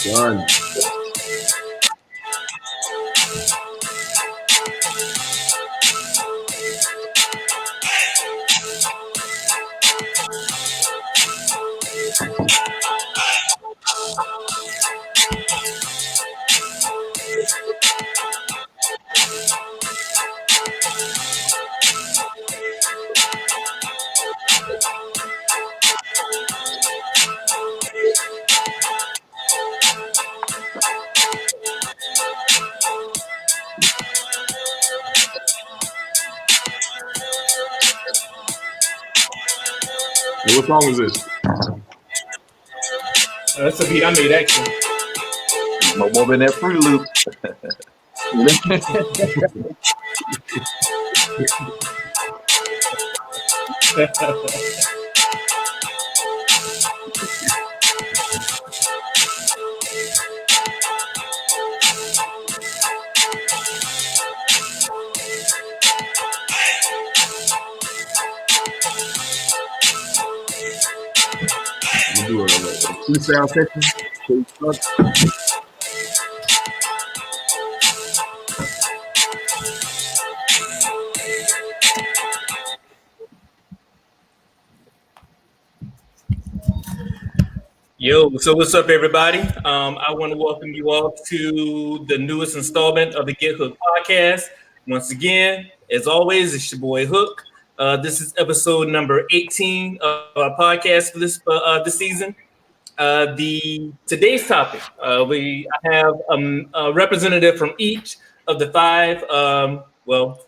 Done. Hey, what song is this? That's a beat I made actually. No more than that Fruit Loop. I'm gonna do a freestyle section. Yo, so what's up, everybody? I want to welcome you all to the newest installment of the Get Hook podcast. Once again, as always, it's your boy Hook. This is episode number 18 of our podcast for this season. Today's topic, I have a representative from each of the five,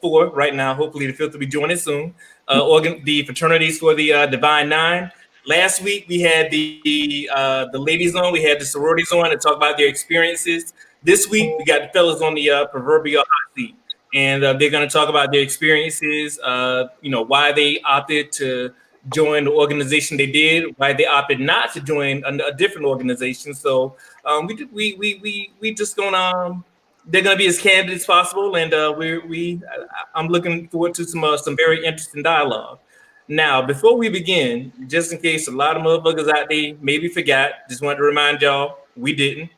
four right now. Hopefully, the fifth will be joining soon. The fraternities for the Divine Nine. Last week we had the ladies on, we had the sororities on to talk about their experiences. This week we got the fellas on the proverbial hot seat, and they're going to talk about their experiences. Why they opted to join the organization they did, why they opted not to join a different organization. So we just gonna they're gonna be as candid as possible, and I'm looking forward to some very interesting dialogue. Now, before we begin, just in case a lot of motherfuckers out there maybe forgot, just wanted to remind y'all we didn't.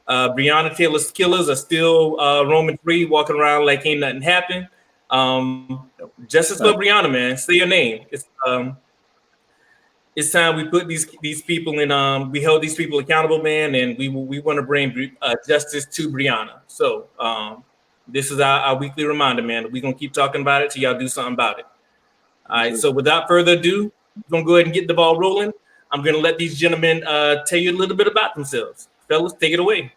Breonna Taylor's killers are still roaming free, walking around like ain't nothing happened. Justice for Breonna, man. Say your name. It's time we put these people in. We held these people accountable, man, and we want to bring justice to Breonna. So this is our weekly reminder, man. We're gonna keep talking about it till y'all do something about it. All right. So without further ado, we're gonna go ahead and get the ball rolling. I'm gonna let these gentlemen tell you a little bit about themselves. Fellas, take it away.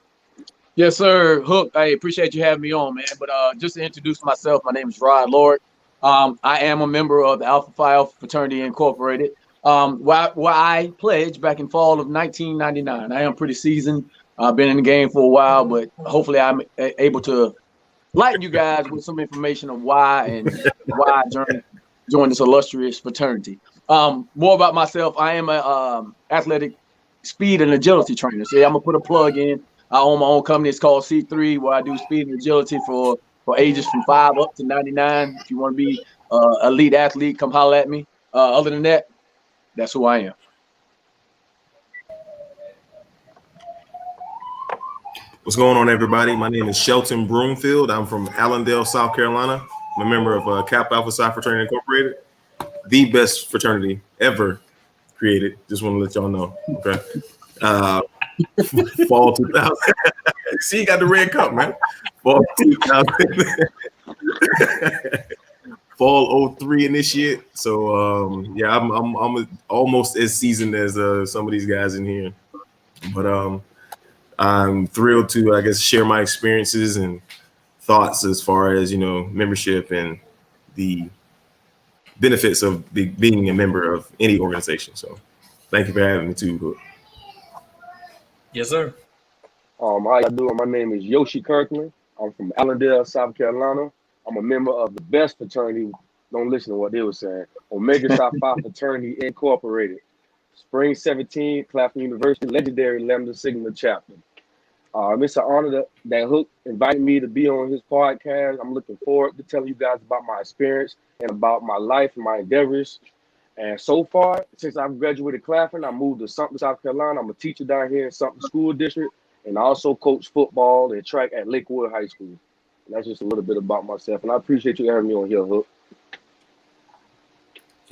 Yes, sir. Hook, I appreciate you having me on, man. But just to introduce myself, my name is Rod Lord. I am a member of the Alpha Phi Alpha Fraternity Incorporated. Where I pledged back in fall of 1999. I am pretty seasoned. I've been in the game for a while, but hopefully I'm able to lighten you guys with some information of why I joined this illustrious fraternity. More about myself. I am a athletic speed and agility trainer. So I'm gonna put a plug in. I own my own company. It's called C3, where I do speed and agility for ages from 5 up to 99. If you want to be elite athlete, come holler at me. Other than that, that's who I am. What's going on, everybody? My name is Shelton Broomfield. I'm from Allendale, South Carolina. I'm a member of Kappa Alpha Psi Fraternity Incorporated, the best fraternity ever created. Just want to let y'all know. Okay. Fall 2000. See, you got the red cup, man. Fall 2000. Fall 03 initiate. So I'm almost as seasoned as some of these guys in here. But I'm thrilled to, I guess, share my experiences and thoughts as far as, membership and the benefits of being a member of any organization. So thank you for having me too. Yes, sir. How y'all doing? My name is Yoshi Kirkland. I'm from Allendale, South Carolina. I'm a member of the best fraternity. Don't listen to what they were saying. Omega Psi Phi Fraternity Incorporated. Spring 17, Claflin University, legendary Lambda Sigma chapter. It's an honor that Hook invited me to be on his podcast. I'm looking forward to telling you guys about my experience and about my life and my endeavors. And so far, since I've graduated Claflin, I moved to Sumter, South Carolina. I'm a teacher down here in Sumter School District. and I also coach football and track at Lakewood High School. And that's just a little bit about myself, and I appreciate you having me on here, Hook.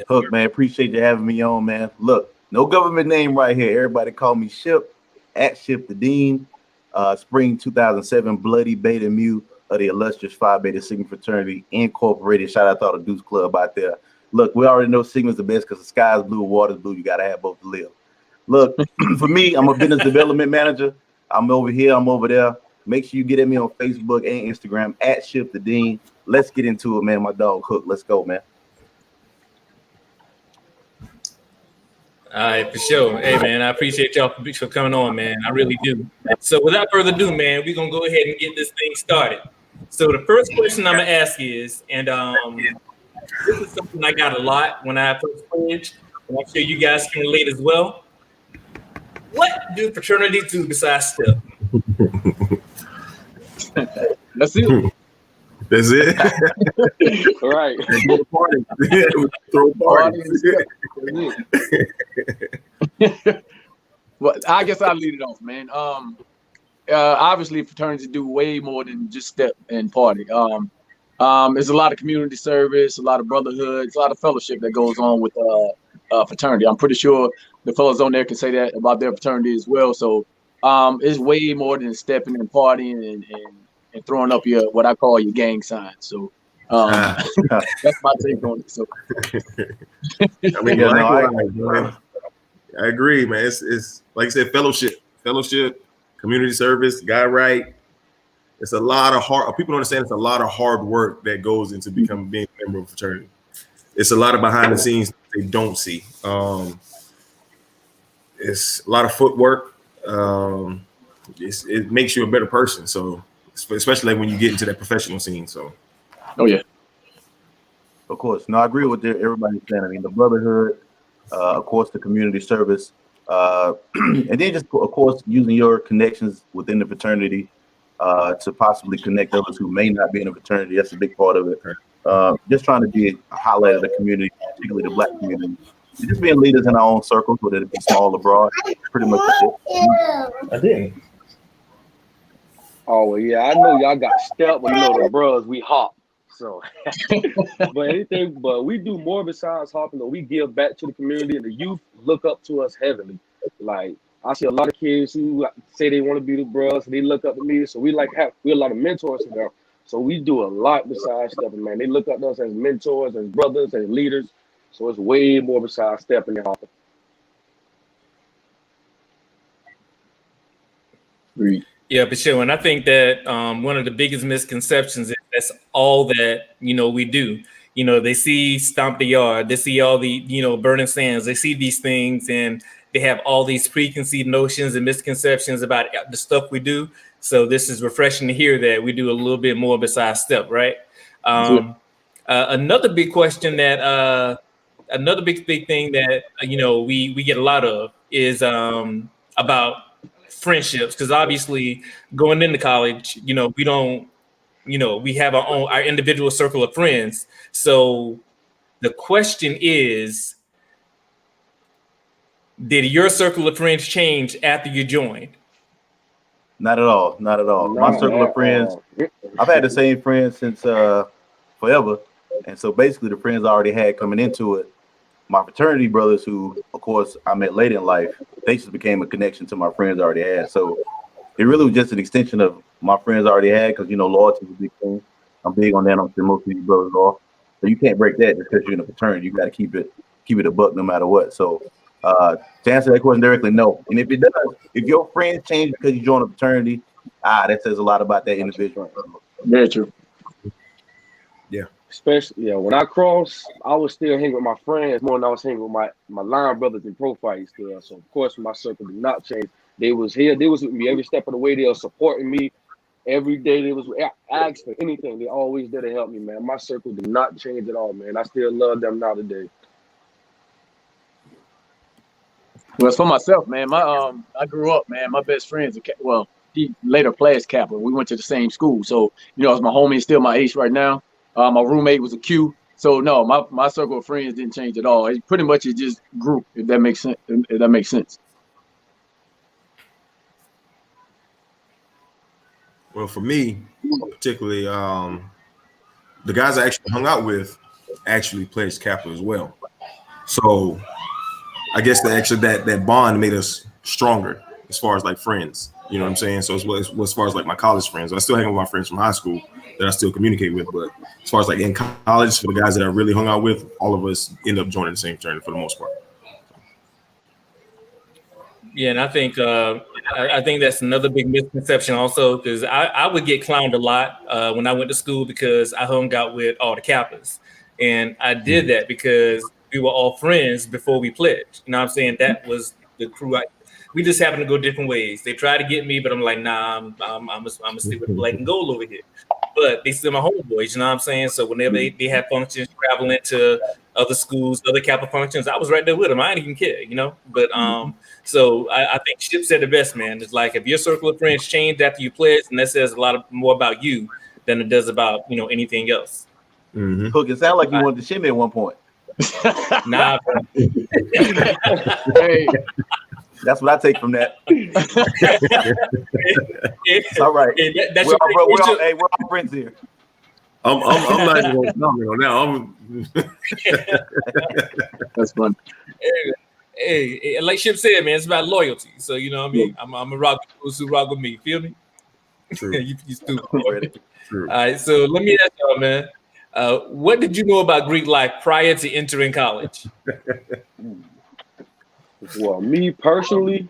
Hook, man, appreciate you having me on, man. Look, no government name right here. Everybody call me Ship, at Ship the Dean. Spring 2007, Bloody Beta Mu of the illustrious Phi Beta Sigma Fraternity Incorporated. Shout out to all the Deuce Club out there. Look, we already know Sigma's the best because the sky's blue, water's blue. You got to have both to live. Look, for me, I'm a business development manager. I'm over here, I'm over there. Make sure you get at me on Facebook and Instagram, at Ship the Dean. Let's get into it, man. My dog Hook. Let's go, man. All right, for sure. Hey, man, I appreciate y'all for coming on, man. I really do. So without further ado, man, we're going to go ahead and get this thing started. So the first question I'm going to ask is, and this is something I got a lot when I first pledged, and I'm sure you guys can relate as well. What do fraternities do besides step? That's it. That's it. All right. Throw parties. Throw parties. Well, I guess I'll lead it off, man. Obviously, fraternities do way more than just step and party. There's a lot of community service, a lot of brotherhood, a lot of fellowship that goes on with fraternity. I'm pretty sure the fellas on there can say that about their fraternity as well. So it's way more than stepping and partying and throwing up your what I call your gang signs. So that's my take on it. So I mean, I agree, man. It's like I said, fellowship, community service, guy right. It's a lot of hard. People don't understand. It's a lot of hard work that goes into being a member of a fraternity. It's a lot of behind the scenes they don't see. It's a lot of footwork. It makes you a better person. So especially like when you get into that professional scene. So, oh yeah, of course. No, I agree with everybody's saying. I mean, the brotherhood, of course, the community service, and then just of course using your connections within the fraternity to possibly connect others who may not be in a fraternity. That's a big part of it. Just trying to be a highlight of the community, particularly the Black community. Just being leaders in our own circles, whether it be small or broad. Pretty much it. I didn't. Oh, well, yeah, I know y'all got step, but you know the bros, we hop. So, but we do more besides hopping. Though we give back to the community, and the youth look up to us heavily. Like I see a lot of kids who say they want to be the bros, and they look up to me. So we're a lot of mentors to them. So we do a lot besides stepping, man. They look up to us as mentors, as brothers, as leaders. So it's way more besides stepping and hopping. Yeah, for sure. And I think that one of the biggest misconceptions is that's all that, we do. They see Stomp the Yard, they see all the, burning sands, they see these things and they have all these preconceived notions and misconceptions about the stuff we do. So this is refreshing to hear that we do a little bit more besides step, right? Another big question that, another big thing that, we get a lot of is about friendships, because obviously going into college, we don't, we have our individual circle of friends. So the question is, did your circle of friends change after you joined? Not at all. My circle of friends, I've had the same friends since forever. And so basically the friends I already had coming into it, my fraternity brothers, who, of course, I met late in life, they just became a connection to my friends I already had. So it really was just an extension of my friends I already had because, loyalty is a big thing. I'm big on that. I'm sure most of you brothers are. So you can't break that just because you're in a fraternity. You got to keep it a buck no matter what. So to answer that question directly, no. And if it does, if your friends change because you join a fraternity, that says a lot about that individual. Very true. Yeah. Especially, when I crossed, I was still hanging with my friends more than I was hanging with my line brothers in pro fight still. So of course my circle did not change. They was here, they was with me every step of the way. They were supporting me every day. They was asked for anything. They always there to help me, man. My circle did not change at all, man. I still love them now today. Well, it's for myself, man. I grew up, man. My best friend's he later class captain. We went to the same school, so it's my homie, still my ace right now. My roommate was a Q. So no, my circle of friends didn't change at all. It pretty much just grew, if that makes sense. Well, for me, particularly, the guys I actually hung out with actually pledged Kappa as well. So I guess that bond made us stronger as far as like friends. You know what I'm saying? So as far as like my college friends, I still hang with my friends from high school that I still communicate with. But as far as like in college, for the guys that I really hung out with, all of us end up joining the same fraternity for the most part. Yeah, and I think that's another big misconception also, because I would get clowned a lot when I went to school because I hung out with all the Kappas, and I did that because we were all friends before we pledged. You know what I'm saying? That was the crew. We just happened to go different ways. They tried to get me, but I'm like, nah, I'm gonna stick with black and gold over here. But they still my homeboys, you know what I'm saying? So whenever they have functions, traveling to other schools, other Kappa functions, I was right there with them. I didn't even care, you know. But so I think Chip said the best, man. It's like if your circle of friends changed after you pledged, and that says a lot more about you than it does about anything else. Mm-hmm. Hook, it sounded like you wanted to shimmy at one point. Nah. Hey. That's what I take from that. It's all right. That's we're all friends here. I'm not even going to comment on that. That's fun. Hey, like Chip said, man, it's about loyalty. So you know what I mean. I'm a rock with those who rock with me. Feel me? True. you stupid. True. All right. So let me ask y'all, man. What did you know about Greek life prior to entering college? Well, me personally,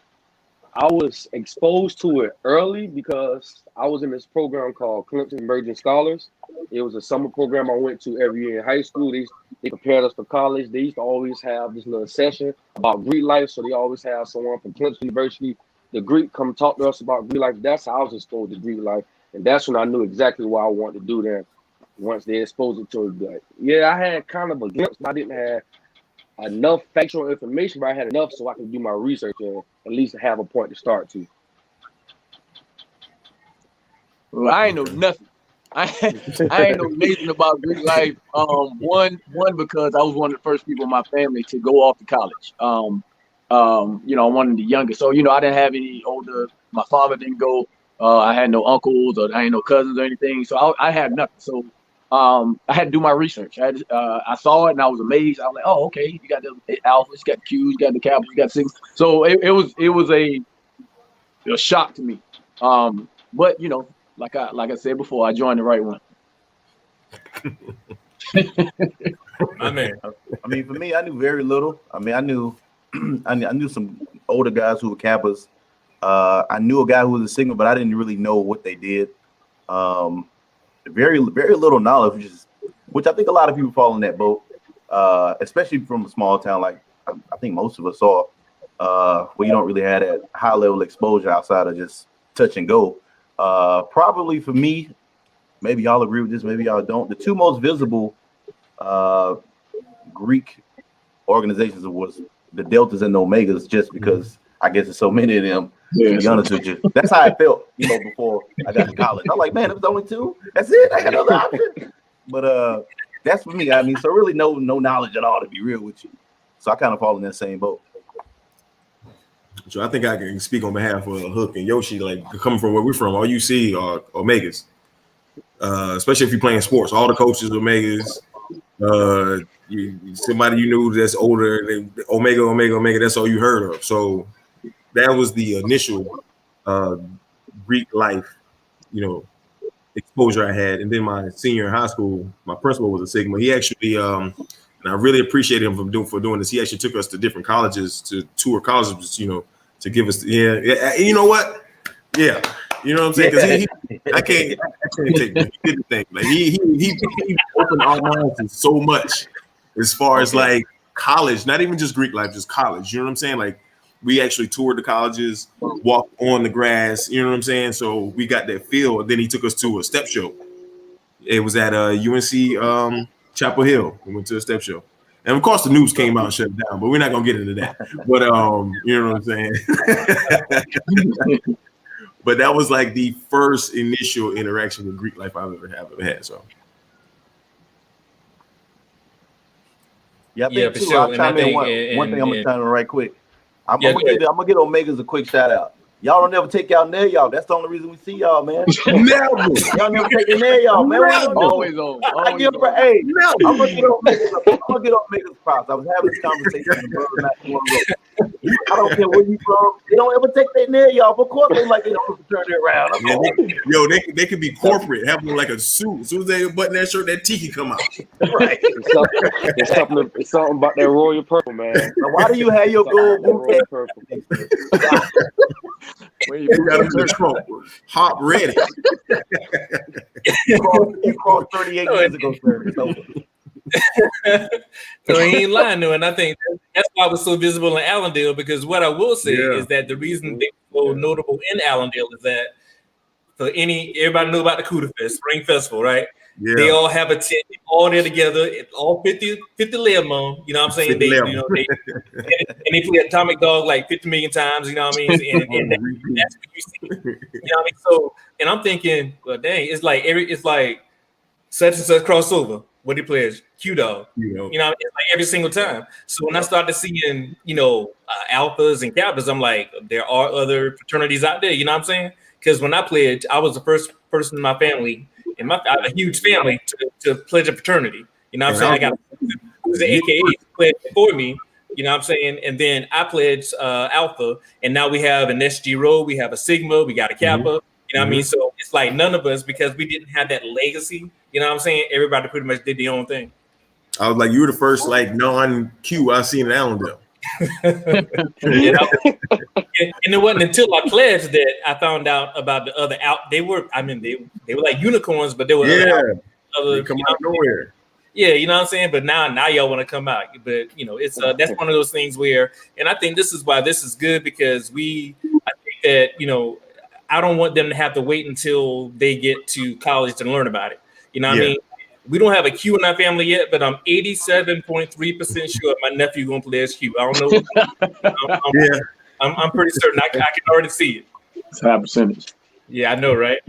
I was exposed to it early because I was in this program called Clemson Emerging Scholars. It was a summer program I went to every year in high school. They prepared us for college. They used to always have this little session about Greek life. So they always have someone from Clemson University, the Greek, come talk to us about Greek life. That's how I was exposed to Greek life. And that's when I knew exactly what I wanted to do there once they exposed it to it. But yeah, I had kind of a glimpse, but I didn't have enough factual information, but I had enough so I could do my research and at least have a point to start to. Well, I ain't know nothing. I ain't know nothing about Greek life. One because I was one of the first people in my family to go off to college. I'm one of the youngest, so I didn't have any older. My father didn't go. I had no uncles or I ain't no cousins or anything, so I had nothing. So I had to do my research. I saw it and I was amazed. I was like, oh, okay, you got the alphas, you got the Qs, you got the kappas, you got the sigmas. So it was a shock to me. But like I said before, I joined the right one. My man. I mean, for me, I knew very little. I mean, I knew some older guys who were Kappas. I knew a guy who was a Sigma, but I didn't really know what they did. Very, very little knowledge, which I think a lot of people fall in that boat, especially from a small town like I think most of us are, where you don't really have that high level exposure outside of just touch and go. Probably for me, maybe y'all agree with this, maybe y'all don't. The two most visible Greek organizations was the Deltas and the Omegas, just because I guess there's so many of them. To be honest with you, that's how I felt, before I got to college. I'm like, man, it was only two. That's it. I got another option. But that's for me. I mean, so really no knowledge at all, to be real with you. So I kind of fall in that same boat. So I think I can speak on behalf of Hook and Yoshi, like coming from where we're from. All you see are Omegas, especially if you're playing sports. All the coaches are Omegas. Somebody you knew that's older, Omega. That's all you heard of. So that was the initial Greek life, exposure I had. And then my senior in high school, my principal was a Sigma. He actually, and I really appreciate him for doing this. He actually took us to different colleges, to tour colleges, to give us, you know what? Yeah. You know what I'm saying? Because I can't take it. He did the thing. Like he opened our minds to so much as far as like college, not even just Greek life, just college. You know what I'm saying? Like we actually toured the colleges, walked on the grass. You know what I'm saying? So we got that feel. Then he took us to a step show. It was at UNC Chapel Hill. We went to a step show. And of course the news came out and shut it down, but we're not gonna get into that. But you know what I'm saying? But that was like the first initial interaction with Greek life I've ever had. So yeah, I think too. I'll chime in one thing. I'm gonna chime in right quick. I'm gonna get Omegas a quick shout out. Y'all don't never take y'all nail, y'all. That's the only reason we see y'all, man. Never. Y'all never take the nail, y'all, man. Always on. I give her, hey, I'm gonna get on Mega's props. I was having this conversation with the brother not too long ago. I don't care where you from. They don't ever take their nail, y'all. Of course, they like they don't turn it around. They could be corporate, have like a suit. As soon as they button that shirt, that tiki come out. Right. It's something about that royal purple, man. Now, why do you have your gold royal boot? purple? Where you got them in the trunk, hop ready. You crossed 38 years ago, sir. It's over. So he ain't lying to, and I think that's why it was so visible in Allendale. Because what I will say is that the reason they were so notable in Allendale is that everybody knew about the Cuda Fest, Spring Festival, right? Yeah. They all have a tent, all there together, all 50 lemon, you know what I'm saying? They play Atomic Dog like 50 million times, you know what I mean? And that's what you see. You know what I mean? So, and I'm thinking, well, dang, it's like such and such crossover. What he plays, Q-Dog. You know, it's like every single time. So when I started seeing, alphas and kappas, I'm like, there are other fraternities out there, you know what I'm saying? Because when I pledged, I was the first person in my family, and I have a huge family to pledge a fraternity. You know what I'm saying? I got who's the AKA pledged for me, you know what I'm saying? And then I pledged Alpha, and now we have an SG Rho, we have a Sigma, we got a Kappa. You know what I mean? So it's like none of us, because we didn't have that legacy. You know what I'm saying? Everybody pretty much did their own thing. I was like, you were the first like non-Q I seen in Allendale. And it wasn't until I pledged that I found out about the other they were like unicorns, but they were other come out of nowhere. Yeah, you know what I'm saying? But now y'all want to come out. But it's that's one of those things where, and I think this is why this is good, because I think that, I don't want them to have to wait until they get to college to learn about it. You know what I mean? We don't have a Q in our family yet, but I'm 87.3% sure my nephew gonna play as Q. I don't know. I'm pretty certain. I can already see it. It's high percentage. Yeah, I know, right?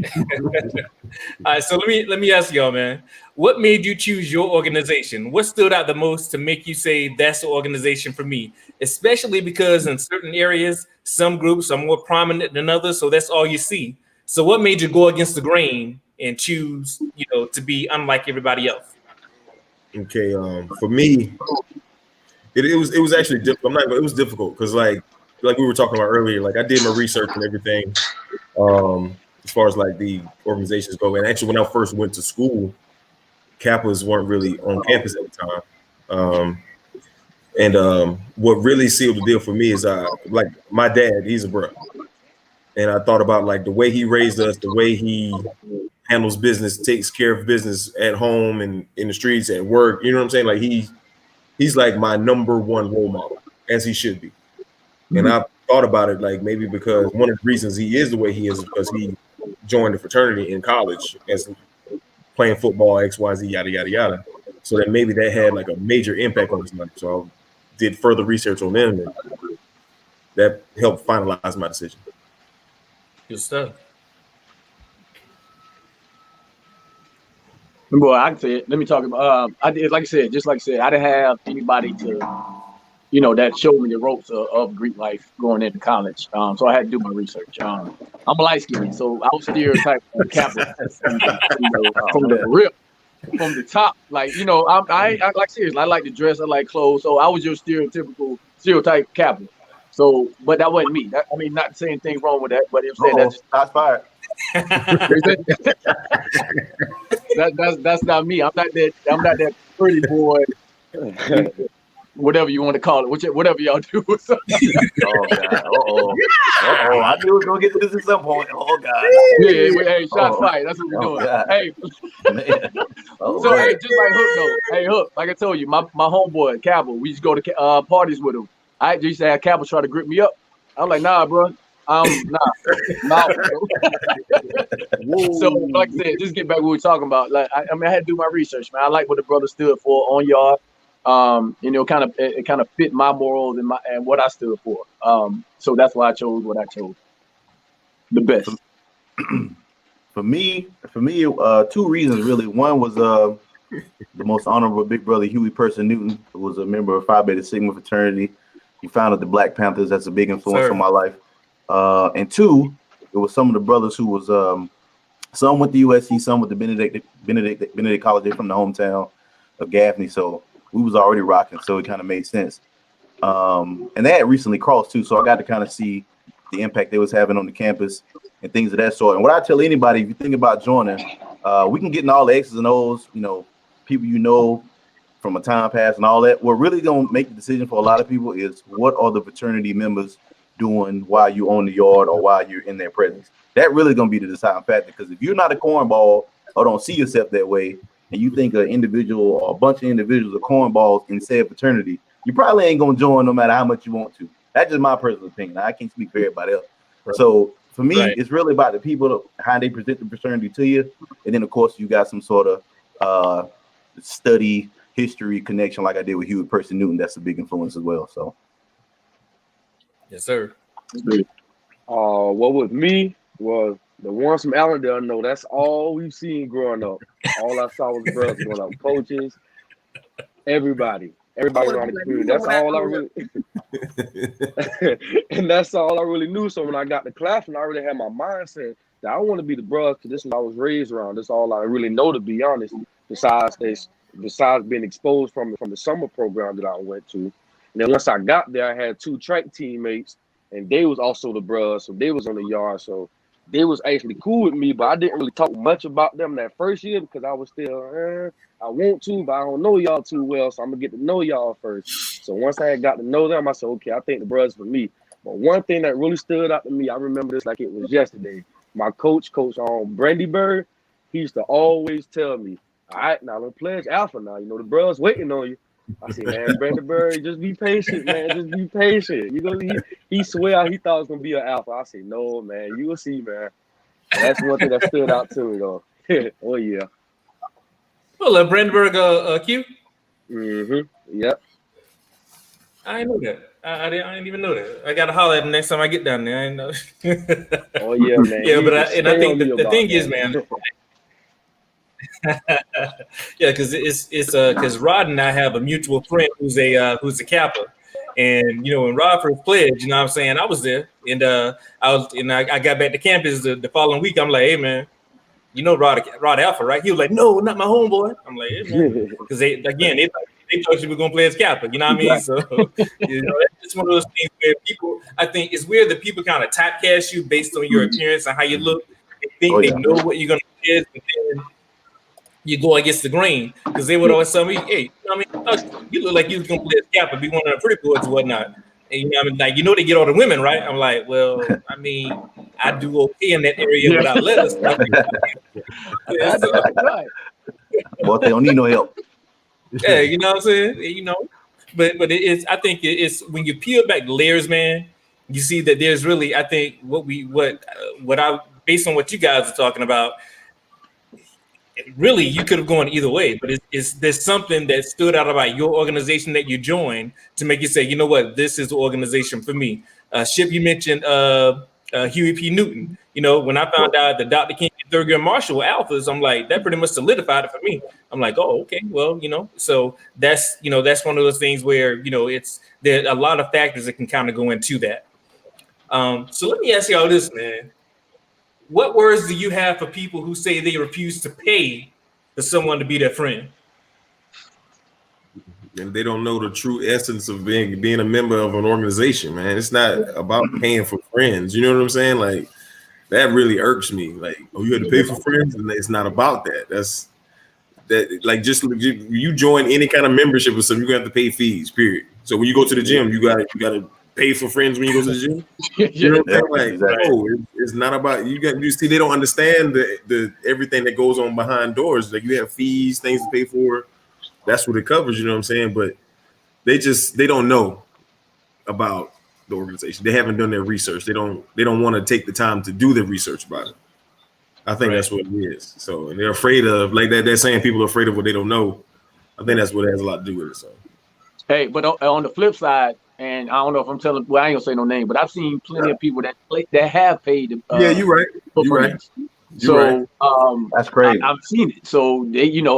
All right, so let me ask y'all, man. What made you choose your organization? What stood out the most to make you say that's the organization for me? Especially because in certain areas, some groups are more prominent than others, so that's all you see. So what made you go against the grain and choose, to be unlike everybody else? Okay, for me, it was actually difficult. It was difficult because like we were talking about earlier, like I did my research and everything. As far as like the organizations go, and actually when I first went to school, Kappas weren't really on campus at the time. And what really sealed the deal for me is like my dad, he's a bro. And I thought about like the way he raised us, the way he handles business, takes care of business at home and in the streets, at work. You know what I'm saying? Like he's like my number one role model, as he should be. And I thought about it like maybe because one of the reasons he is the way he is because he joined the fraternity in college as playing football, XYZ, yada, yada, yada. So that maybe that had like a major impact on his life. So I did further research on them, and that helped finalize my decision. Good stuff. Boy, I can say it. Let me talk about. I did, like I said, I didn't have anybody to, that showed me the ropes of Greek life going into college. So I had to do my research. I'm a light skin, so I was stereotyped on Kappa from the rip, from the top. Like I like seriously, I like to dress, I like clothes. So I was your stereotype Kappa. So, but that wasn't me. Not saying anything wrong with that, but I'm saying that's shots fired. That's not me. I'm not that pretty boy. Whatever you want to call it, whatever y'all do. Oh God! I knew we was gonna get to this at some point. Oh God! Hey, shots fired. That's what we're doing. God. Hey, hey, just like Hook though. Hey, Hook, like I told you, my homeboy Kappa, we used to go to parties with him. I used to have Kappa try to grip me up. I'm like, nah, bro. Nah. So, like I said, just get back to what we're talking about. Like, I had to do my research, man. I like what the brother stood for on yard. It kind of fit my morals and what I stood for. So that's why I chose what I chose. The best. For me, two reasons really. One was the most honorable big brother Huey Person Newton, who was a member of Phi Beta Sigma fraternity. He founded the Black Panthers. That's a big influence on my life. And two, it was some of the brothers who was some with the USC, some with the Benedict College. They're from the hometown of Gaffney, so we was already rocking. So it kind of made sense. And they had recently crossed too, so I got to kind of see the impact they was having on the campus and things of that sort. And what I tell anybody, if you think about joining, we can get in all the X's and O's, you know, people you know from a time past and all that. What really gonna make the decision for a lot of people is what are the fraternity members doing while you own the yard or while you're in their presence. That really gonna be the deciding factor, because if you're not a cornball or don't see yourself that way, and you think an individual or a bunch of individuals are cornballs in said fraternity, you probably ain't gonna join no matter how much you want to. That's just my personal opinion. I can't speak for everybody else. Right. So for me, it's really about the people, how they present the fraternity to you, and then of course you got some sort of study history connection, like I did with Hewitt Percy Newton. That's a big influence as well. So, yes, sir. What with me was the ones from Allendale. No, that's all we've seen growing up. All I saw was brothers growing up, coaches, everybody around the community. That's all I really, and that's all I really knew. So when I got to Claflin, I already had my mindset that I want to be the bruh, because this is what I was raised around. That's all I really know, to be honest. Besides being exposed from the summer program that I went to. And then once I got there, I had 2 track teammates, and they was also the bruhs, so they was on the yard. So they was actually cool with me, but I didn't really talk much about them that first year because I was still, I want to, but I don't know y'all too well, so I'm going to get to know y'all first. So once I had got to know them, I said, okay, I think the bruhs for me. But one thing that really stood out to me, I remember this like it was yesterday. My coach Brandy Bird, he used to always tell me, all right, now don't pledge alpha now. You know, the bruhs waiting on you. I said, man, Brandy Bird, just be patient, man. Just be patient. You know, he swear he thought it was going to be an alpha. I said, no, man, you will see, man. And that's one thing that stood out to me, though. Oh, yeah. Well, Brandenburg Q? Mm-hmm. Yep. I didn't know that. I didn't even know that. I got to holler at him next time I get down there. I didn't know. Oh, yeah, man. Yeah, but I think the thing is, man. Yeah, because because Rod and I have a mutual friend who's a Kappa, and you know when Rod first pledged, you know what I'm saying, I was there, and I got back to campus the following week. I'm like, hey man, you know Rod Alpha, right? He was like, no, not my homeboy. I'm like, hey man, because they thought you were gonna play as Kappa, you know what I mean? So you know, it's one of those things where people, I think it's weird that people kind of typecast you based on your appearance and how you look. They think they know what you're gonna do, but then you go against the grain, because they would always tell me, hey, you know what I mean? You look like you was gonna play a Kappa, be one of the pretty boys and whatnot. And you know what I mean? Like, you know they get all the women, right? I'm like, well, I mean, I do okay in that area without letters. Well, they don't need no help. Yeah, you know what I'm saying? You know, but I think it's when you peel back the layers, man, you see that there's really, I think what I based on what you guys are talking about, really, you could have gone either way, but there's something that stood out about your organization that you joined to make you say, you know what, this is the organization for me. Ship, you mentioned Huey P. Newton. You know, when I found out that Dr. King and Thurgood Marshall were alphas, I'm like, that pretty much solidified it for me. I'm like, oh, okay, well, you know, so that's one of those things where, you know, there are a lot of factors that can kind of go into that. So let me ask you all this, man. What words do you have for people who say they refuse to pay for someone to be their friend? And they don't know the true essence of being a member of an organization, man. It's not about paying for friends. You know what I'm saying? Like, that really irks me. Like, oh, you had to pay for friends? And it's not about that. Like, just you join any kind of membership or something, you're gonna have to pay fees, period. So when you go to the gym, you gotta pay for friends when you go to the gym. You know what I'm saying? Like, exactly. No, it's not about you see, they don't understand the everything that goes on behind doors. Like, you have fees, things to pay for. That's what it covers, you know what I'm saying? But they don't know about the organization. They haven't done their research. They don't want to take the time to do the research about it. I think that's what it is. So, and they're afraid of, like they're saying people are afraid of what they don't know. I think that's what has a lot to do with it. So, hey, but on the flip side, and I don't know if I'm telling, well, I ain't gonna say no name, but I've seen plenty of people that have paid. Yeah, you're right. You're right. So, that's crazy. I've seen it. So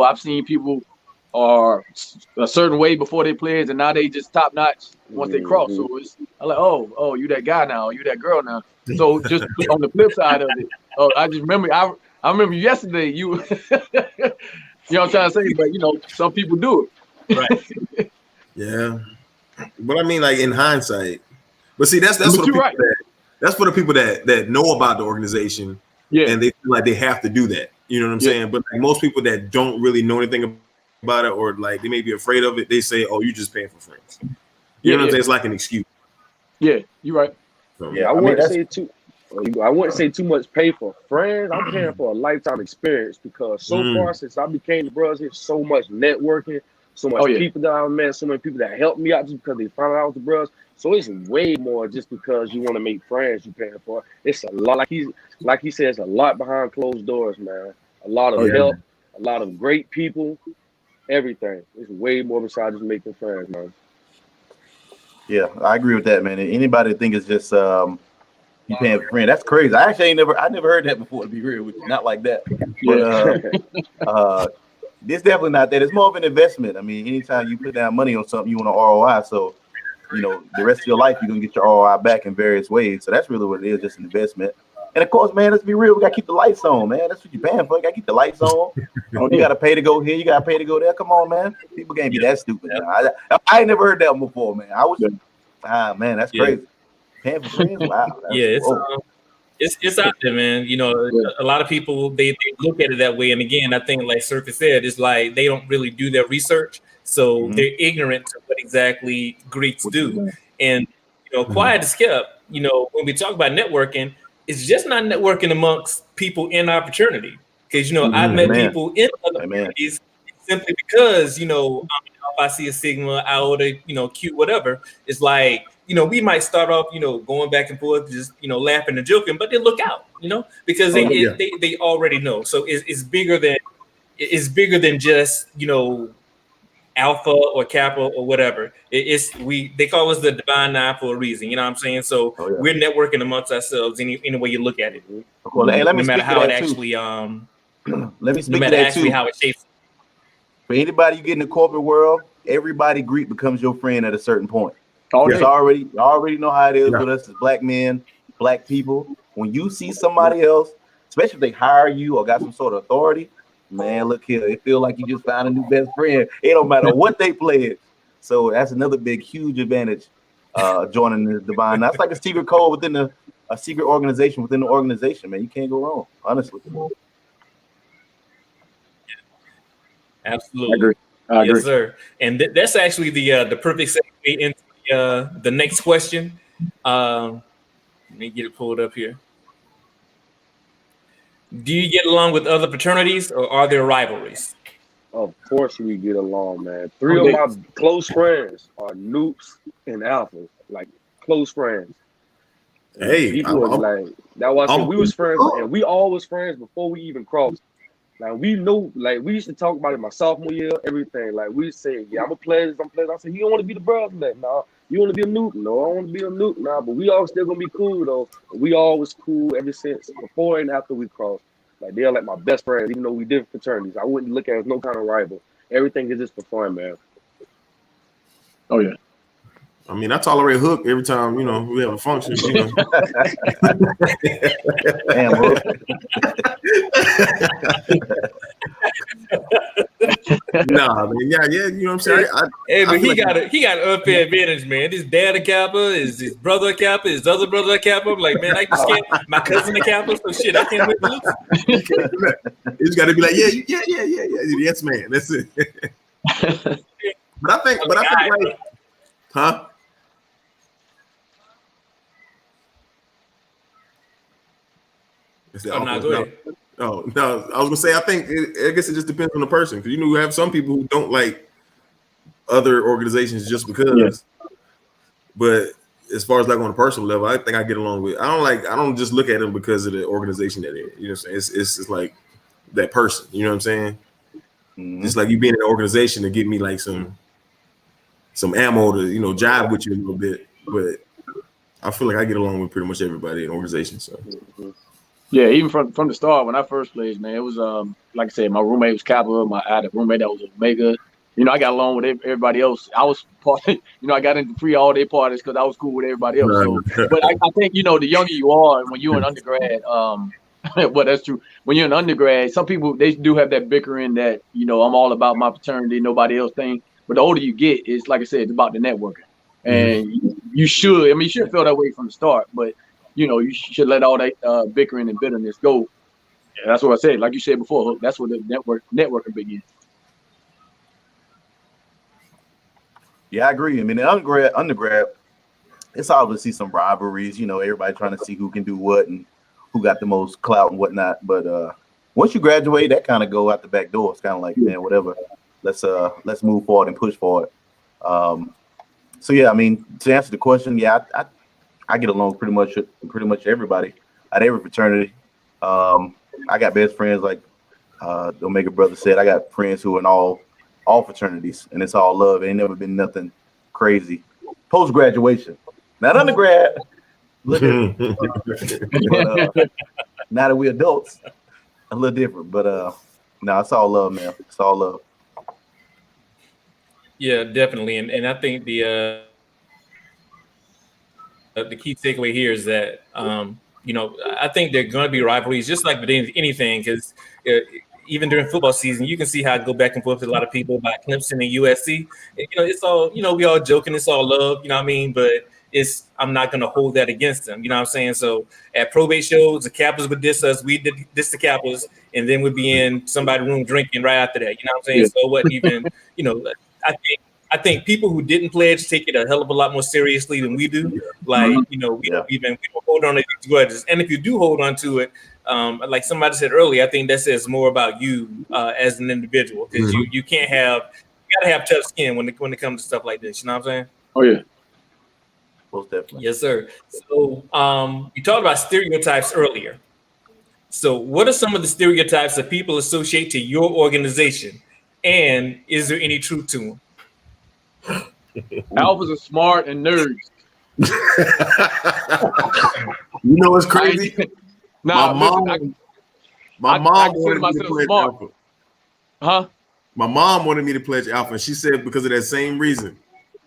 I've seen people are a certain way before they played, and now they just top notch once they cross. So it's I'm like, oh, you that guy now, you that girl now. So just on the flip side of it, I just remember I remember yesterday you you know what I'm trying to say, but you know, some people do it. Right. Yeah. But I mean, like in hindsight, but see, that's But for the you're people right. that's for the people that know about the organization, Yeah. and they feel like they have to do that. You know what I'm saying? But like most people that don't really know anything about it, or like they may be afraid of it, they say, "Oh, you're just paying for friends." You know what I'm saying? It's like an excuse. Yeah, you're right. So, Yeah, I wouldn't say too much pay for friends. I'm paying for a lifetime experience because so far since I became the bros, there's so much networking, so much people that I've met, so many people that helped me out just because they found out I was the bros. So it's way more just because you want to make friends you paying for. It's a lot, like he says, a lot behind closed doors, man. A lot of help, a lot of great people, everything. It's way more besides just making friends, man. Yeah, I agree with that, man. Anybody think it's just you paying for friend, that's crazy. I actually I never heard that before, to be real with you. Not like that. But it's definitely not that. It's more of an investment. I mean, anytime you put down money on something, you want an ROI. So, you know, the rest of your life, you're going to get your ROI back in various ways. So that's really what it is, just an investment. And of course, man, let's be real. We got to keep the lights on, man. That's what you're paying for. You got to keep the lights on. You got to pay to go here. You got to pay to go there. Come on, man. People can't be that stupid. Now. I ain't never heard that one before, man. I was, man, that's crazy. Paying for friends? Wow. It's out there, man. You know, a lot of people they look at it that way. And again, I think like Circus said, it's like they don't really do their research, so they're ignorant to what exactly Greeks do. And you know, quiet as kept. You know, when we talk about networking, it's just not networking amongst people in our fraternity. Because you know, I've met people in other fraternities simply because you know, if I see a Sigma, Iota, you know, Q, whatever, it's like. You know, we might start off, you know, going back and forth, just, you know, laughing and joking, but they look out, you know, because they already know. So it's bigger than just, you know, Alpha or Kappa or whatever. They call us the Divine Nine for a reason. You know what I'm saying? So we're networking amongst ourselves any way you look at it. Hey, let me no matter speak how to it that actually let me speak no matter to that actually too. how it shapes. For anybody you get in the corporate world, everybody Greek becomes your friend at a certain point. You already know how it is with us as black men, black people. When you see somebody else, especially if they hire you or got some sort of authority, man, look here, it feel like you just found a new best friend. It don't matter what they pledge. So that's another big, huge advantage. Joining the Divine. That's like a secret code within a secret organization within the organization, man. You can't go wrong, honestly. Absolutely. I agree. Yes, sir. And that's actually the perfect segue into the next question. Let me get it pulled up here. Do you get along with other fraternities, or are there rivalries? Of course we get along, man. 3 of my close friends are Noops and Alpha, like close friends. And hey, people was like, that was we was friends, and we all was friends before we even crossed. Now we know, like we used to talk about it my sophomore year, everything. Like we say, yeah, I'm a player. I said, you don't want to be the brother, like, nah. You want to be a Noob? No, I want to be a Noob, nah. But we all still gonna be cool though. We always cool ever since before and after we crossed. Like they're like my best friends, even though we different fraternities. I wouldn't look at it as no kind of rival. Everything is just for fun, man. Oh yeah. I mean, I tolerate Hook every time, you know, we have a function, you know. Damn, Hook. Nah, man, yeah, you know what I'm saying? Hey, but he got an unfair advantage, man. His dad a Kappa, his brother a Kappa, his other brother a Kappa. I'm like, man, I just can't. My cousin a Kappa, so shit, I can't win to lose. You just got to be like, yeah, yes, man. That's it. But I think, like, huh? Oh, no, go ahead. Oh no, I was gonna say I guess it just depends on the person, because you know you have some people who don't like other organizations just because. But as far as like on a personal level, I think I get along with. I don't just look at them because of the organization that they're in. You know what I'm saying? It's like that person. You know what I'm saying? Just like you being in an organization to give me like some ammo to, you know, jive with you a little bit. But I feel like I get along with pretty much everybody in the organization. So. Yeah, even from the start when I first played, man, it was like I said, my roommate was Kappa. I had a roommate that was Omega. I got along with everybody else. I was part, I got into free all day parties because I was cool with everybody else. So, but I think, the younger you are, when you're an undergrad, well, that's true. When you're an undergrad, some people, they do have that bickering that, I'm all about my fraternity, nobody else thing. But the older you get, it's like I said, it's about the networking. And you should feel that way from the start, but, you should let all that bickering and bitterness go. Yeah, that's what I said. Like you said before, that's where the networking begins. Yeah, I agree. I mean, the undergrad, it's obviously some rivalries, everybody trying to see who can do what and who got the most clout and whatnot. But once you graduate, that kind of go out the back door. It's kind of like, man, whatever. Let's move forward and push forward. So yeah, I mean, to answer the question, yeah, I get along pretty much everybody at every fraternity. I got best friends, like the Omega brother said. I got friends who are in all fraternities, and it's all love. Ain't never been nothing crazy. Post graduation, not undergrad. Look at but, now that we're adults, a little different. But no, it's all love, man. It's all love. Yeah, definitely, and I think the key takeaway here is that I think there are going to be rivalries, just like with anything, because even during football season, you can see how I go back and forth with a lot of people about Clemson and USC. And, it's all, we all joking, it's all love, what I mean? But I'm not going to hold that against them, you know what I'm saying? So at probate shows, the Capitals would diss us, we did diss the Capitals, and then we'd be in somebody's room drinking right after that, you know what I'm saying? Yeah. So it wasn't even, I think people who didn't pledge take it a hell of a lot more seriously than we do. Like, we don't hold on to these grudges. And if you do hold on to it, like somebody said earlier, I think that says more about you as an individual, because you gotta have tough skin when it comes to stuff like this. You know what I'm saying? Oh yeah, most definitely. Yes, sir. So you talked about stereotypes earlier. So what are some of the stereotypes that people associate to your organization, and is there any truth to them? Alphas are smart and nerds. What's crazy? My mom wanted me to pledge Alpha. Huh? My mom wanted me to pledge Alpha, and she said because of that same reason.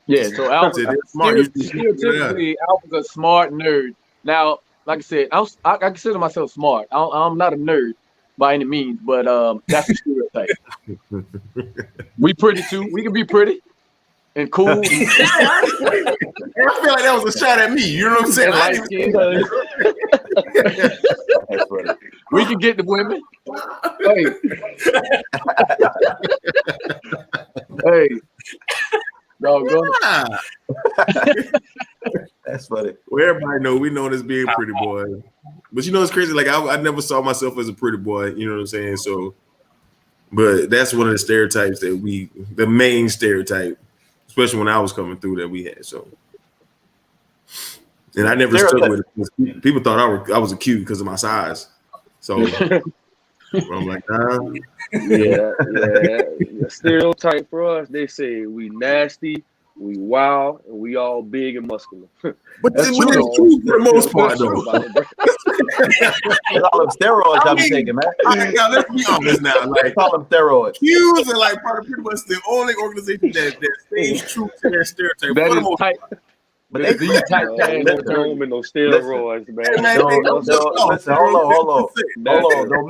Yeah, so Alphas stereotypically Alphas are smart nerds. Now, like I said, I consider myself smart. I'm not a nerd by any means, but that's a stereotype. We pretty too. We can be pretty and cool. I feel like that was a shot at me. You know what I'm saying? We can get the women. Hey. That's funny. Well, everybody know we know as being pretty boy. But it's crazy. Like I never saw myself as a pretty boy. You know what I'm saying? So, but that's one of the stereotypes the main stereotype, especially when I was coming through, that we had. So, and I never stuck with it. People thought I was a cute because of my size. So I'm like, nah. Yeah. Stereotype for us, they say we nasty, we wild, and we all big and muscular. But that's true for the most part, though. All them steroids y'all be taking, man. Now, let's be honest now. Like, call them steroids. Qs are like pretty much the only organization that stays true to their stereotype. That is tight. But they don't with no steroids, man. Listen, hold on. Don't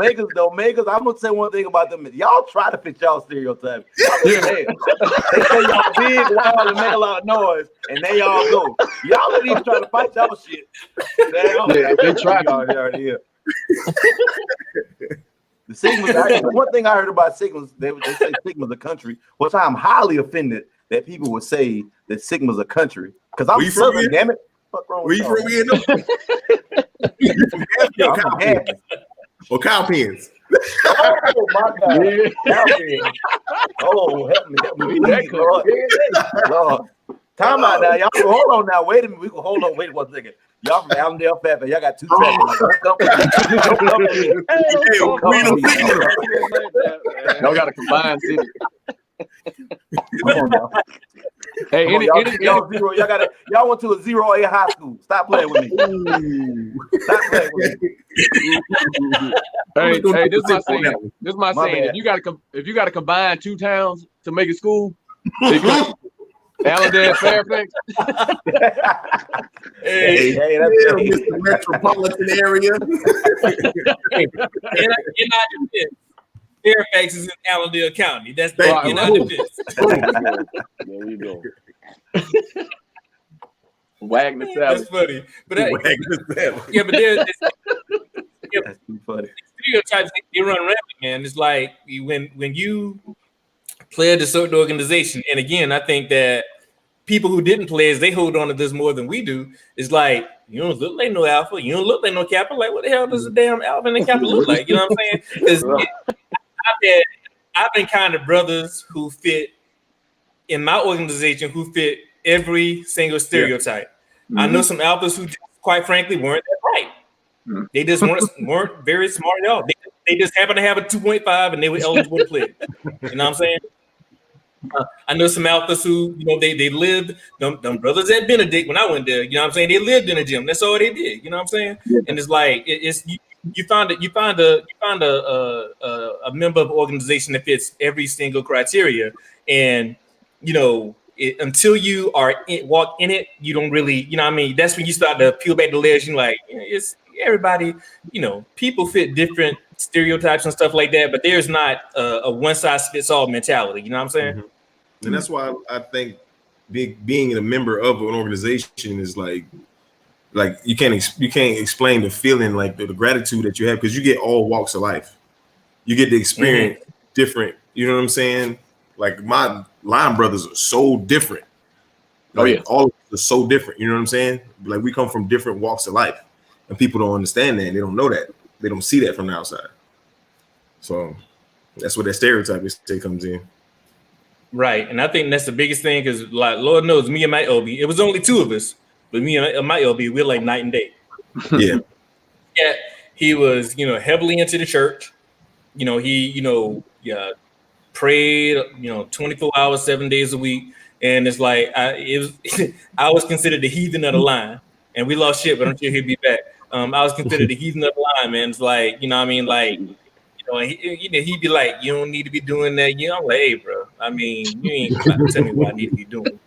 make us. I'm gonna say one thing about them. Y'all try to fit y'all stereotypes. Hey, they say y'all big, wild, and make a lot of noise, and they all go. Y'all don't even try to fight y'all shit. They try to. The Sigmas. One thing I heard about Sigmas, they say Sigma's a country, which I'm highly offended that people would say that Sigma's a country. Because I'm Southern, damn it. Fuck wrong with you? Where you from? Or cow pens? Oh my God! Yeah. Cow pens. Oh, help me, Lord. Time out now, y'all. Hold on now. Wait a minute. We can hold on. Wait 1 second. Y'all from Allendale, Fat. Y'all got 2 tracks. Y'all got a combined city. Come on now. Hey, y'all went to a 0A high school. Stop playing with me. Stop playing with me. Hey, this is my saying. that. This is my saying. bad. If you got to combine two towns to make a school, Allendale, Fairfax. Hey, that's Mr. Metropolitan area. in our defense, Fairfax is in Allendale County. That's Thank in you. our defense. There we go. Wagner Salad. That's funny. But Wagner yeah, but there's That's too funny. stereotypes, they run rampant, man. It's like when you play at a certain organization, and again, I think that people who didn't play as they hold on to this more than we do. It's like, you don't look like no alpha, you don't look like no kappa. Like, what the hell does a damn alpha and a kappa look like? You know what I'm saying? Because I've been kind of brothers who fit in my organization who fit every single stereotype. Mm-hmm. I know some alphas who, quite frankly, weren't that right. Mm-hmm. They just weren't very smart at all. They just happened to have a 2.5 and they were eligible to play. You know what I'm saying? I know some alphas who, you know, they lived, them brothers at Benedict when I went there, you know what I'm saying? They lived in a gym. That's all they did, you know what I'm saying? Yeah. And it's like, you find a member of an organization that fits every single criteria. And, you know, until you walk in it, you don't really, you know what I mean? That's when you start to peel back the layers. You're like, it's everybody, you know, people fit different stereotypes and stuff like that, but there's not a one size fits all mentality. You know what I'm saying? Mm-hmm. And that's why I think being a member of an organization is like you can't explain the feeling, like the gratitude that you have, because you get all walks of life. You get to experience different. You know what I'm saying? Like my line brothers are so different. Like all of us are so different. You know what I'm saying? Like we come from different walks of life, and people don't understand that. And they don't know that. They don't see that from the outside. So that's where that stereotype comes in. Right, and I think that's the biggest thing because, like, Lord knows, me and my LB, it was only two of us, but me and my LB, we're like night and day. Yeah. Yeah, he was, you know, heavily into the church. You know, he, you know, prayed, you know, 24 hours, 7 days a week, and it's like I was considered the heathen of the line, and we lost shit, but I'm sure he'll be back. I was considered the heathen of the line, man. It's like, you know what I mean, like. You know, he'd be like, "You don't need to be doing that." You know, I'm like, "Hey, bro. I mean, you ain't about to tell me what I need to be doing.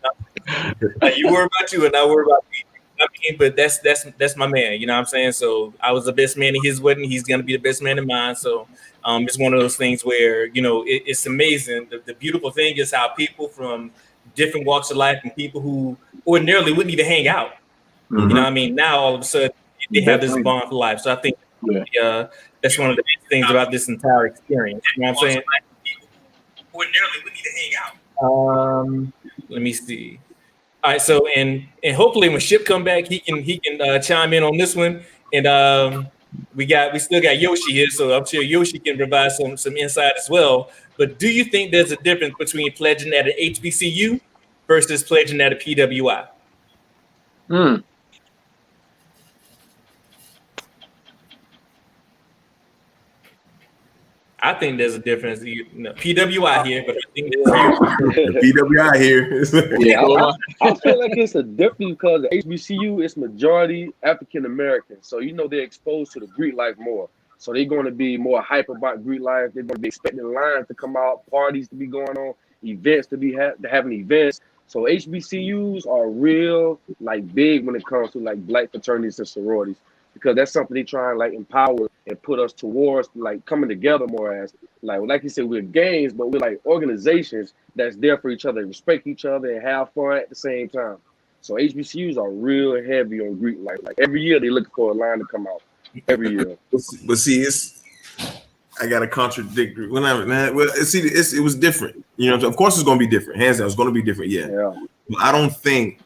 You worry about you, and I worry about me." I mean, but that's my man. You know what I'm saying? So I was the best man in his wedding. He's gonna be the best man in mine. So it's one of those things where, you know, it's amazing. The beautiful thing is how people from different walks of life and people who ordinarily wouldn't even hang out. Mm-hmm. You know what I mean? Now all of a sudden they have this bond for life. So I think that's one of the things about this entire experience. You know what I'm saying? Ordinarily we need to hang out. Let me see. All right, so and hopefully when Ship come back, he can chime in on this one. And we still got Yoshi here, so I'm sure Yoshi can provide some insight as well. But do you think there's a difference between pledging at an HBCU versus pledging at a PWI? I think there's a difference. You know, PWI here, but I think PWI here. Yeah, I feel like it's a difference because the HBCU is majority African American, so you know they're exposed to the Greek life more. So they're going to be more hype about Greek life. They're going to be expecting lines to come out, parties to be going on, events to be having events. So HBCUs are real like big when it comes to like black fraternities and sororities, because that's something they try and like empower and put us towards like coming together more as like you said, we're gangs, but we're like organizations that's there for each other, respect each other and have fun at the same time. So HBCUs are real heavy on Greek life. Like every year they look for a line to come out. Every year. But see, I got to contradict. It was different. You know, of course it's going to be different. Hands down, it's going to be different. Yeah. But I don't think,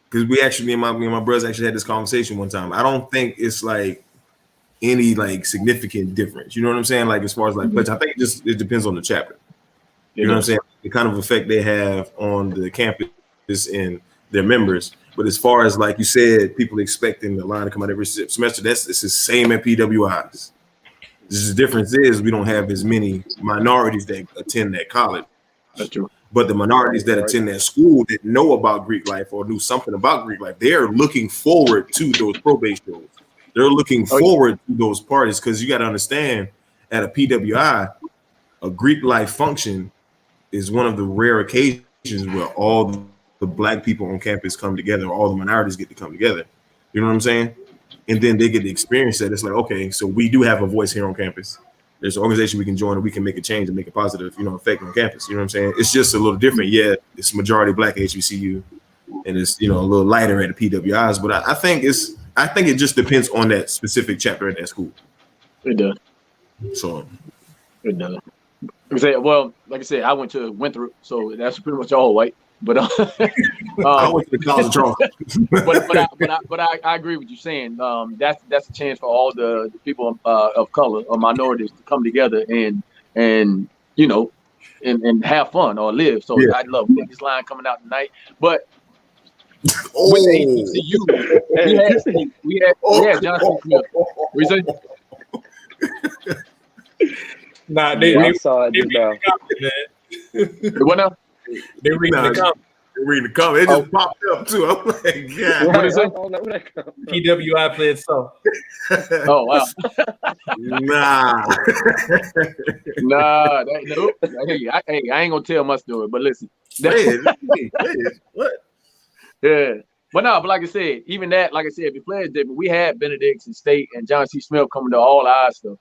because me and my brothers actually had this conversation one time. I don't think it's like any like significant difference. You know what I'm saying? Like as far as like pledge, I think it depends on the chapter. You know what I'm saying? The kind of effect they have on the campus and their members. But as far as like you said, people expecting the line to come out every semester, it's the same at PWIs. The difference is we don't have as many minorities that attend that college. That's true. But the minorities that attend that school that know about Greek life or knew something about Greek life, they're looking forward to those probate shows. They're looking forward to those parties because you got to understand, at a PWI, a Greek life function is one of the rare occasions where all the black people on campus come together, all the minorities get to come together. You know what I'm saying? And then they get to experience that. It's like, okay, so we do have a voice here on campus. There's an organization we can join and we can make a change and make a positive, effect on campus. You know what I'm saying? It's just a little different. Yeah, it's majority black HBCU, and it's a little lighter at the PWIs. But I think it just depends on that specific chapter at that school. It does. So it does. Like I said, I went to Winthrop, so that's pretty much all white. But I went to the College of Charleston. but I agree with you saying that's a chance for all the people of color or minorities to come together and have fun or live. So I love this line coming out tonight. But with HBCU, we had John C. Smith. What you say? Nah, they saw it now. What now? They reading the comment. They're reading the comment. It just popped up too. I'm like, God. What is it? PWI played so. Oh wow. Nah. Nope. Hey, I ain't gonna tell my story, but listen. What? Yeah. But like I said, even that, like I said, the players did, but we had Benedict's and State and John C. Smith coming to all our stuff.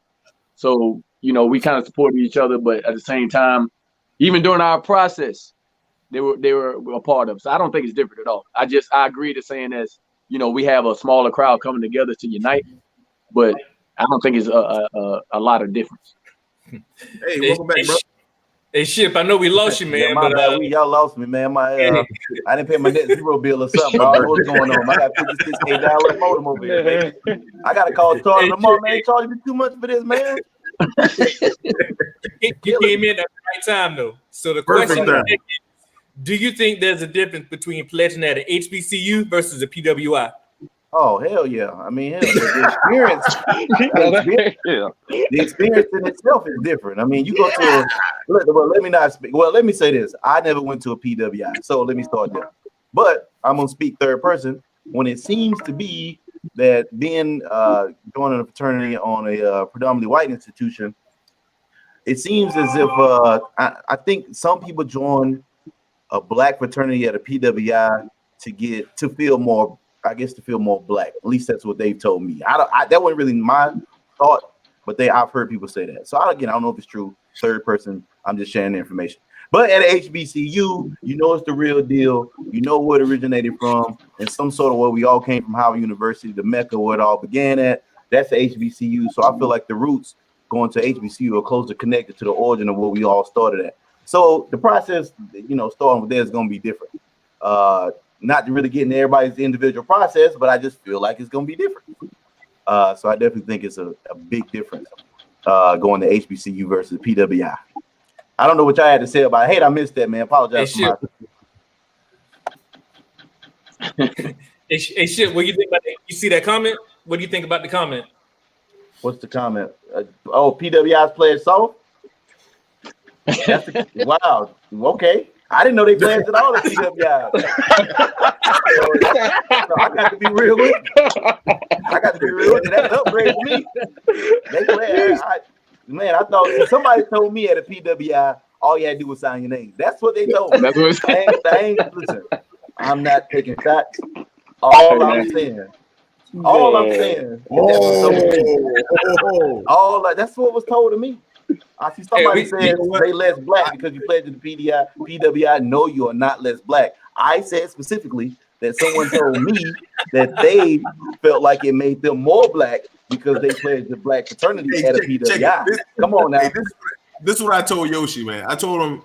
So, we kind of supported each other, but at the same time, even during our process, they were a part of it. So I don't think it's different at all. I agree to saying that, we have a smaller crowd coming together to unite, but I don't think it's a lot of difference. Hey, welcome back, bro. Hey, Ship, I know we lost you, man. Yeah, my bad. Y'all lost me, man. I didn't pay my net zero bill or something. I don't know what's going on. I got $56 modem over here, baby. I got to call Charlie tomorrow, man. They charging me too much for this, man. You came in at the right time, though. So the question is, do you think there's a difference between pledging at an HBCU versus a PWI? Oh, hell yeah. I mean, the experience in itself is different. I mean, you go to let me say this. I never went to a PWI, so let me start there. But I'm going to speak third person. When it seems to be that being joining a fraternity on a predominantly white institution, it seems as if I think some people join a black fraternity at a PWI to feel more black. At least that's what they've told me. That wasn't really my thought, but I've heard people say that. So I don't know if it's true. Third person, I'm just sharing the information. But at HBCU, it's the real deal. You know where it originated from, and some sort of where we all came from, Howard University, the Mecca, where it all began at. That's the HBCU. So I feel like the roots going to HBCU are closer connected to the origin of where we all started at. So the process, starting with there is going to be different. Not to really get into everybody's individual process, but I just feel like it's going to be different. So I definitely think it's a big difference going to HBCU versus PWI. I don't know what y'all had to say about it. I hate I missed that, man. Apologize. Hey, shit, what do you think about that? You see that comment? What do you think about the comment? What's the comment? PWI's playing soft? Wow. Okay. I didn't know they played at all at PWI. So I got to be real with you. That's an upgrade for me. They play. Man, I thought somebody told me at a PWI, all you had to do was sign your name. That's what they told me. Listen, I'm not taking shots. All I'm saying. That's what was told to me. I see somebody saying they less black because you pledged to the PWI. No, you are not less black. I said specifically that someone told me that they felt like it made them more black because they pledged the black fraternity at a PWI. Come on now. This is what I told Yoshi, man. I told him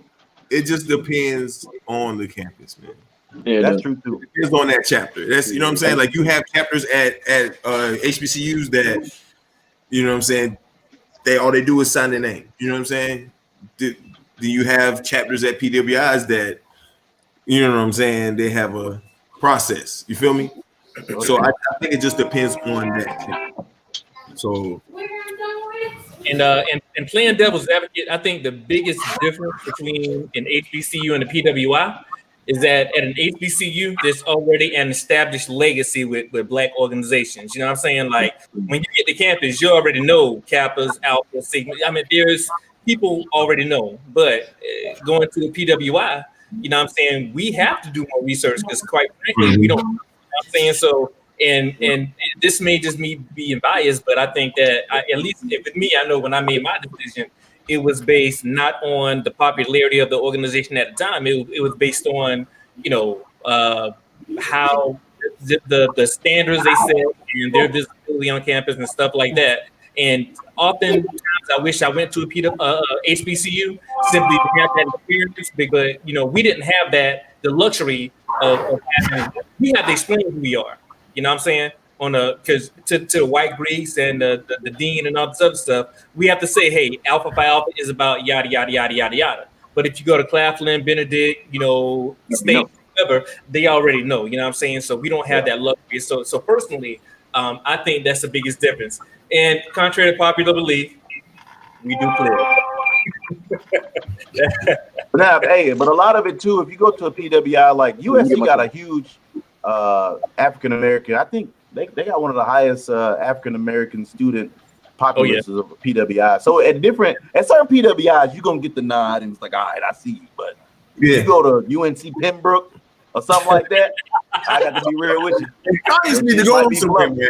it just depends on the campus, man. Yeah, that's true too. It depends on that chapter. That's what I'm saying. Like you have chapters at HBCUs that, what I'm saying, all they do is sign their name. You know what I'm saying? Do you have chapters at PWIs that, what I'm saying, they have a process. You feel me? So I think it just depends on that. So and playing devil's advocate, I think the biggest difference between an HBCU and a PWI is that at an HBCU, there's already an established legacy with Black organizations. You know what I'm saying? Like when you get to campus, you already know Kappas, Alpha, Sigma. I mean, there's people already know, but going to the PWI, you know what I'm saying? We have to do more research because quite frankly, we don't, you know what I'm saying? So, and this may just me being biased, but I think that at least with me, I know when I made my decision, it was based not on the popularity of the organization at the time. It was based on, you know, how the standards they set and their visibility on campus and stuff like that. And oftentimes, I wish I went to a HBCU simply to have that experience, because you know we didn't have the luxury of having. We had to explain who we are. You know what I'm saying? On because to the white Greeks and the dean and all this other stuff, we have to say, hey, Alpha Phi Alpha is about yada yada yada yada yada. But if you go to Claflin, Benedict, you know, State, whatever, they already know. You know what I'm saying? So we don't have that luxury. So personally, I think that's the biggest difference. And contrary to popular belief, we do play. Now, hey, but a lot of it too, if you go to a PWI, like USC got a huge African American. I think they got one of the highest African American student populaces of PWI. So at certain PWIs, you're gonna get the nod and it's like, all right, I see you. But if you go to UNC Pembroke or something like that, I got to be real with you. You need to go on somewhere, man.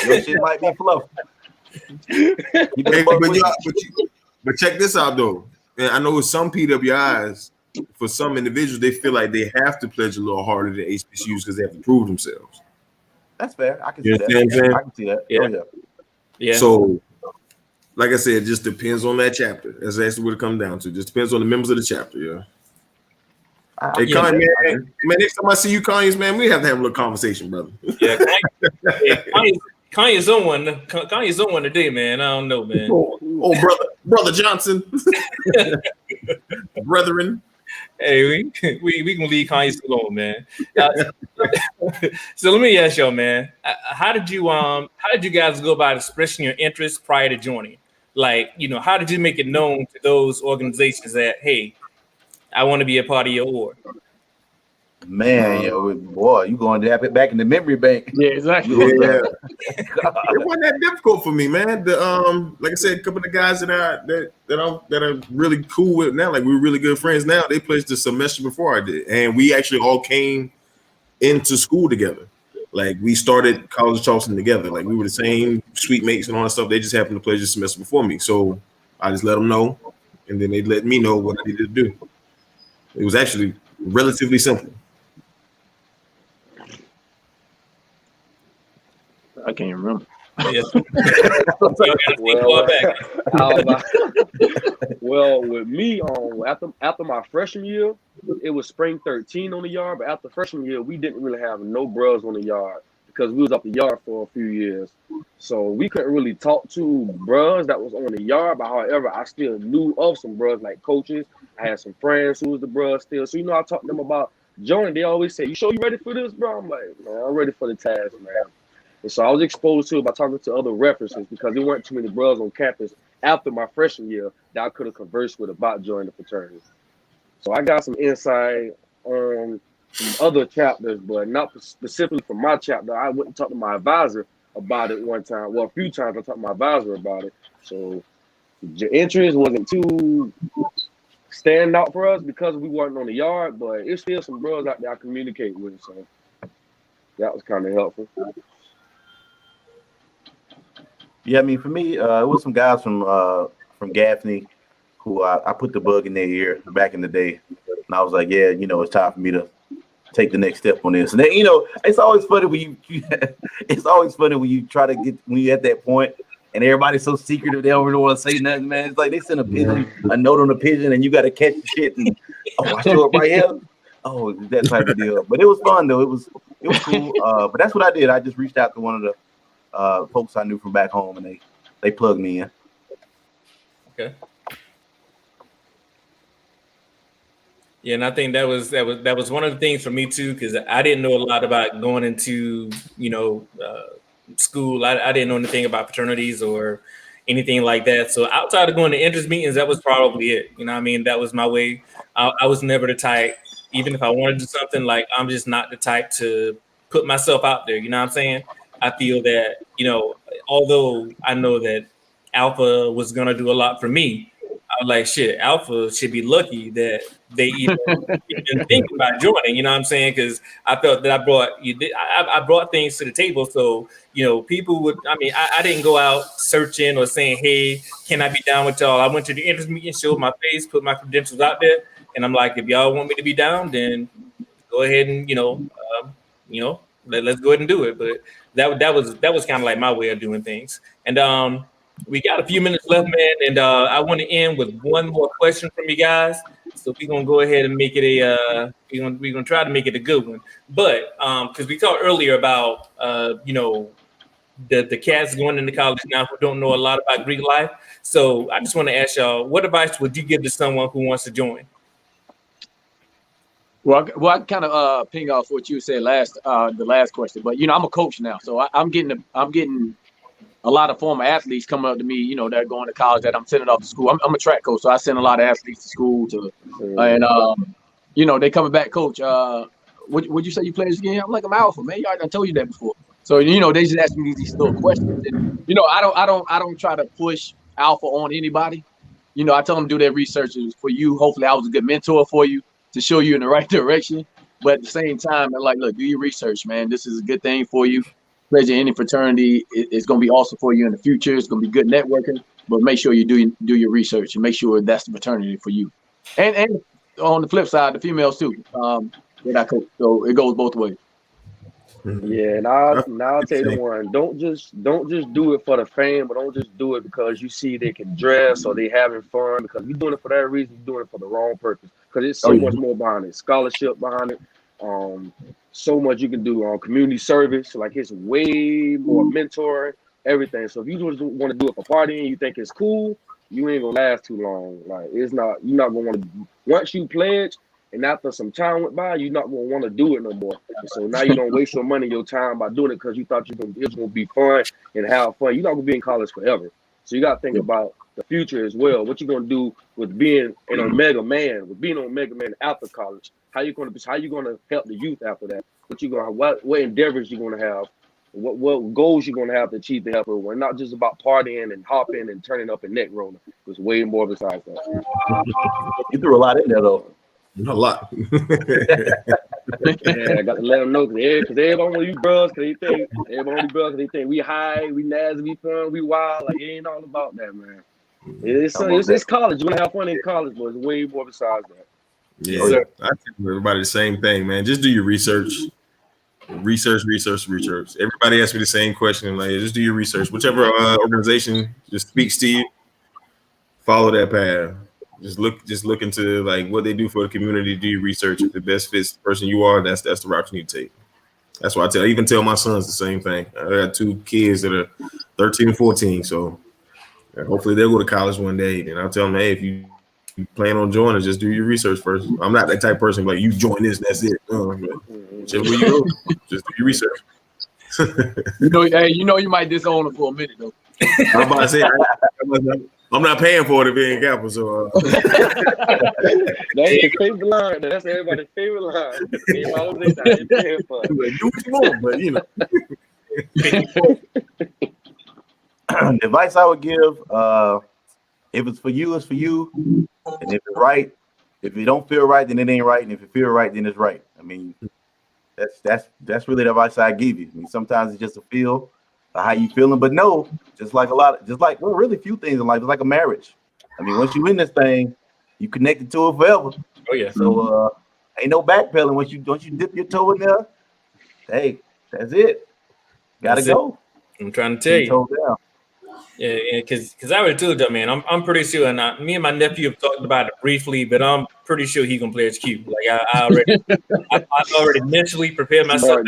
Your shit might be fluff. But check this out though. And I know with some PWIs, for some individuals, they feel like they have to pledge a little harder than HBCUs because they have to prove themselves. That's fair. I can see that. I can see that. Yeah. Oh, yeah. Yeah. So, like I said, it just depends on that chapter. That's actually what it comes down to. It just depends on the members of the chapter. Yeah. Hey, Kanye, man, next time I see you, Kanye's, man, we have to have a little conversation, brother. Yeah, Kanye's on one. Kanye's on one today, man. I don't know, man. Oh, brother Johnson, brethren. Hey, we can leave Kanye alone, man. So let me ask y'all, man. How did you guys go about expressing your interest prior to joining? Like, you know, how did you make it known to those organizations that, hey, I want to be a part of your org? Man, boy, you going to have it back in the memory bank. Yeah, exactly. Yeah. It wasn't that difficult for me, man. Like I said, a couple of the guys that are really cool with now, like we're really good friends now. They pledged the semester before I did, and we actually all came into school together. Like we started College of Charleston together. Like we were the same suite mates and all that stuff. They just happened to pledge the semester before me, so I just let them know, and then they let me know what I needed to do. It was actually relatively simple. I can't remember. Yeah. Well, with me, after my freshman year, it was spring 13 on the yard. But after freshman year, we didn't really have no bros on the yard because we was up the yard for a few years. So we couldn't really talk to bros that was on the yard. But however, I still knew of some bros like coaches. I had some friends who was the bros still. So, you know, I talked to them about joining. They always say, you sure you ready for this, bro? I'm like, man, I'm ready for the task, man. And so I was exposed to it by talking to other references because there weren't too many brothers on campus after my freshman year that I could have conversed with about joining the fraternity. So I got some insight on some other chapters, but not specifically from my chapter. I went and talked to my advisor about it one time. Well, a few times I talked to my advisor about it. So the interest wasn't too stand out for us because we weren't on the yard, but it's still some brothers out there I communicate with. So that was kind of helpful. Yeah, I mean, for me, it was some guys from Gaffney who I put the bug in their ear back in the day, and I was like, yeah, you know, it's time for me to take the next step on this. And then, you know, it's always funny when you try to get when you're at that point, and everybody's so secretive they don't really want to say nothing, man. It's like they send a note on a pigeon, and you got to catch the shit, and I show up right here. Oh, that type of deal. But it was fun though. It was cool. But that's what I did. I just reached out to one of the folks I knew from back home, and they plugged me in. Okay. Yeah, and I think that was one of the things for me too, because I didn't know a lot about going into school. I didn't know anything about fraternities or anything like that. So outside of going to interest meetings, that was probably it. You know what I mean? That was my way. I was never the type, even if I want to do something, like I'm just not the type to put myself out there. You know what I'm saying? I feel that, although I know that Alpha was gonna do a lot for me, I was like, shit, Alpha should be lucky that they even think about joining. You know what I'm saying? Because I felt that I brought things to the table. So people would. I mean, I didn't go out searching or saying, hey, can I be down with y'all? I went to the interest meeting, showed my face, put my credentials out there, and I'm like, if y'all want me to be down, then go ahead and let's go ahead and do it. But that was kind of like my way of doing things. And we got a few minutes left, man, and I want to end with one more question from you guys. So we're gonna go ahead and make it we're gonna try to make it a good one. But because we talked earlier about the cats going into college now who don't know a lot about Greek life. So I just want to ask y'all, what advice would you give to someone who wants to join? Well, I kind of ping off what you said the last question, but I'm a coach now, so I'm getting a lot of former athletes coming up to me, that are going to college that I'm sending off to school. I'm a track coach, so I send a lot of athletes to school and they coming back, coach. Would you say you play this game? I'm like, I'm Alpha, man. I told you that before. So they just ask me these little questions. And, I don't try to push Alpha on anybody. I tell them do their research for you. Hopefully, I was a good mentor for you to show you in the right direction. But at the same time, I'm like, look, do your research, man. This is a good thing for you. Pledge in any fraternity is going to be awesome for you in the future. It's going to be good networking, but make sure you do your research and make sure that's the fraternity for you. And on the flip side, the females too. That I coach, so it goes both ways. Yeah, and I'll tell you the one. Don't just do it for the fame, but don't just do it because you see they can dress or they having fun. Because you're doing it for that reason, you're doing it for the wrong purpose. Because it's so much more behind it. Scholarship behind it. So much you can do on community service. Like it's way more mentoring, everything. So if you just want to do it for partying, you think it's cool, you ain't gonna last too long. Like you're not gonna want to. Once you pledge, and after some time went by, you're not gonna want to do it no more. And so now you don't waste your money, your time by doing it because you thought it was gonna be fun and have fun. You're not gonna be in college forever. So you gotta think about the future as well. What you're gonna do with being an Omega man, with being an Omega man after college. How you gonna help the youth after that? What endeavors you gonna have? What goals you gonna have to achieve to help everyone? Not just about partying and hopping and turning up and neck rolling. It's way more besides that. You threw a lot in there though. A lot. Yeah, I got to let them know because everybody want to be bros because they think we high, we nasty, we fun, we wild. Like it ain't all about that, man. It's college. You want to have fun in college, but it's way more besides that. Yeah, I tell everybody the same thing, man. Just do your research. Research. Everybody asks me the same question. Like, just do your research. Whichever organization just speaks to you, follow that path. Just look into like what they do for the community. Do your research. If the best fits the person you are, that's the route you need to take. That's why I even tell my sons the same thing. I got 2 kids that are 13 and 14, so hopefully they'll go to college one day. And I'll tell them, hey, if you plan on joining, just do your research first. I'm not that type of person like you join this, that's it. Whichever way you go, just do your research. You might disown them for a minute though. I'm about to say I'm not paying for it to be in Kappa, so that's his favorite line. That's everybody's favorite line. Everybody say that you're paying for it. Do what you want, but The advice I would give, if it's for you, it's for you. And if it's right, if it don't feel right, then it ain't right. And if it feel right, then it's right. I mean, that's really the advice I give you. I mean, sometimes it's just a feel how you feeling, but no, really few things in life. It's like a marriage. I mean, once you in this thing, you connected to it forever. Oh yeah. So ain't no backpedaling. Once you dip your toe in there, hey, that's it. Gotta go. I'm trying to tell you. Yeah, because I already told you, man. I'm pretty sure, and me and my nephew have talked about it briefly, but I'm pretty sure he gonna play his cue. Like I already mentally prepared myself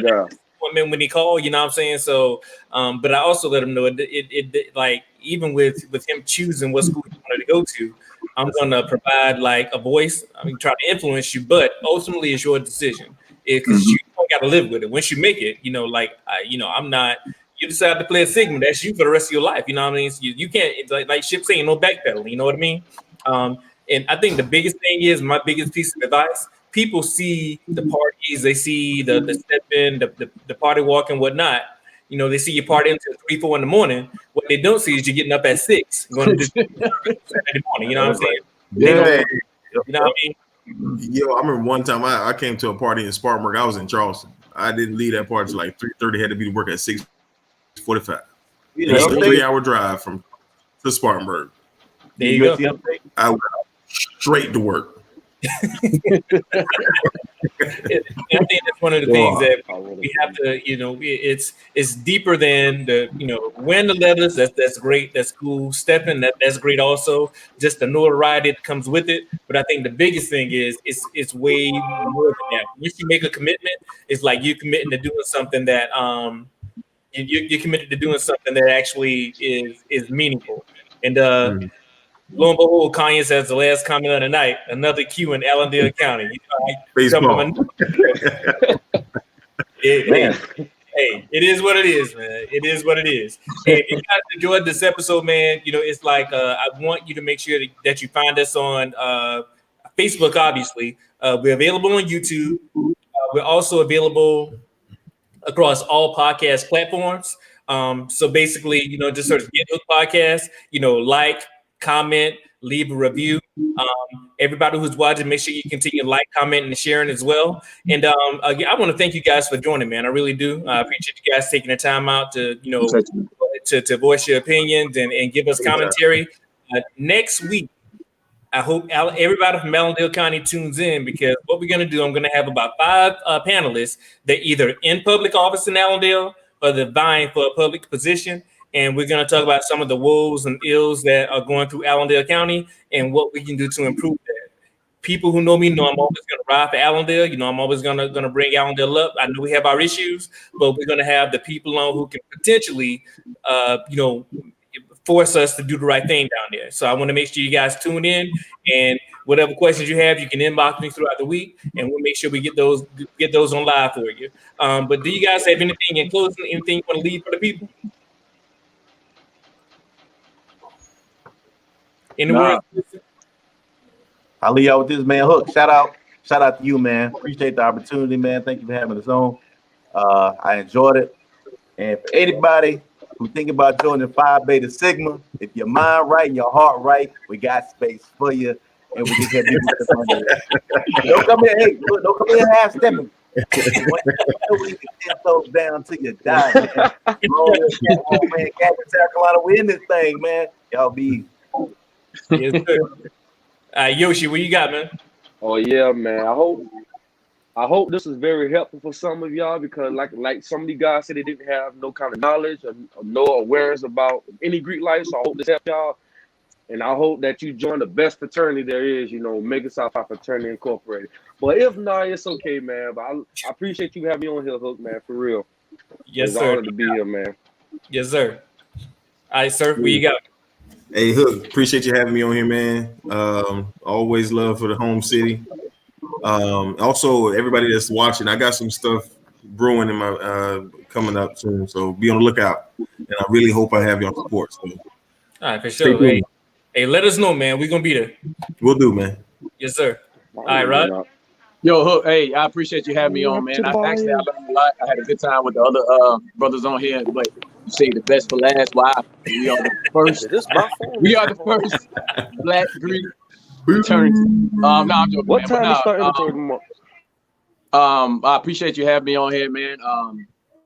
when he called. You know what I'm saying? So, but I also let him know it like even with him choosing what school he wanted to go to, I'm gonna provide like a voice. I mean, try to influence you, but ultimately it's your decision. Because you don't got to live with it. Once you make it, I'm not. You decide to play a segment, that's you for the rest of your life. You know what I mean? So you can't, it's like Ship saying, no backpedaling. You know what I mean? And I think the biggest thing is my biggest piece of advice. people see the parties, they see the step in, the party walk and whatnot. You know, they see you party until 3, 4 in the morning. What they don't see is you getting up at 6, going to do Saturday morning. You know what I'm saying? Yeah. You know what I mean? Yo, I remember one time I came to a party in Spartanburg. I was in Charleston. I didn't leave that party till like 3:30. Had to be to work at 6:45. It's a 3-hour drive from to Spartanburg. There you go. I went straight to work. I think that's one of the things that we have to, you know, it's deeper than the, you know, wearing the leathers. That's great. That's cool. Stepping, that's great also. Just the notoriety that comes with it. But I think the biggest thing is it's way more than that. Once you make a commitment, it's like you're committing to doing something that you're committed to doing something that actually is meaningful. And lo and behold, Kanye says the last comment of the night, another Q in Allendale County. You know, Baseball. Hey, it is what it is, man. It is what it is. And if you guys enjoyed this episode, man, you know, it's like I want you to make sure that you find us on Facebook, obviously. We're available on YouTube. We're also available across all podcast platforms. So basically, you know, just search Get Hooked Podcast, you know, like, comment, leave a review. Everybody who's watching, make sure you continue to like, comment, and sharing as well. And again, I want to thank you guys for joining, man. I really do. I appreciate you guys taking the time out to, you know, to voice your opinions and give us commentary. Next week, I hope everybody from Allendale County tunes in, because what we're going to do, I'm going to have about 5 panelists that either in public office in Allendale or they're vying for a public position. And we're going to talk about some of the woes and ills that are going through Allendale County and what we can do to improve that. People who know me know I'm always going to ride for Allendale. You know, I'm always going to bring Allendale up. I know we have our issues, but we're going to have the people on who can potentially, you know, force us to do the right thing down there. So I want to make sure you guys tune in, and whatever questions you have, you can inbox me throughout the week, and we'll make sure we get those on live for you. But do you guys have anything in closing? Anything you want to leave for the people? In the world, I'll leave y'all with this, man. Hook, shout out to you, man. Appreciate the opportunity, man. Thank you for having us on. I enjoyed it. And for anybody who think about joining Phi Beta Sigma, if your mind right and your heart right, we got space for you. And we just have people don't come in, hey, look, don't come in half stepping. We can 10 toes down till you die, man. Man, South Carolina, we in this thing, man. Y'all be. Yes, sir. Yoshi, what you got, man? Oh yeah, man. I hope this is very helpful for some of y'all, because like some of you guys said, they didn't have no kind of knowledge or no awareness about any Greek life. So I hope this helped y'all, and I hope that you join the best fraternity there is. You know, Mega Psi Phi Fraternity Incorporated. But if not, it's okay, man. But I appreciate you having me on here, Hook, man, for real. Yes, it's sir. an honor to be here, man. Yes, sir. All right, sir. What you got? Hey, Hook, appreciate you having me on here, man. Always love for the home city. Also, everybody that's watching, I got some stuff brewing in my coming up soon, so be on the lookout. And I really hope I have your support. So. All right, for sure. Hey, let us know, man. We're gonna be there. We'll do, man. Yes, sir. All right, Rod. Yo, Hook, hey, I appreciate you having me on, man. I learned a lot. I had a good time with the other brothers on here, but you say the best for last. Why? We are the first. We are the first Black Greek fraternity. No, I'm joking. What time is starting tomorrow? I appreciate you having me on here, man.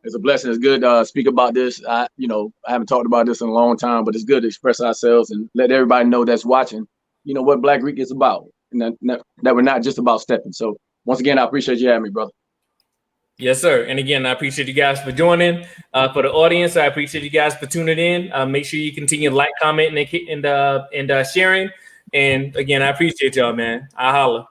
It's a blessing. It's good to speak about this. I haven't talked about this in a long time, but it's good to express ourselves and let everybody know that's watching, you know, what Black Greek is about, and that we're not just about stepping. So once again, I appreciate you having me, brother. Yes, sir. And again, I appreciate you guys for joining. For the audience, I appreciate you guys for tuning in. Make sure you continue to like, comment, and sharing. And again, I appreciate y'all, man. I holla.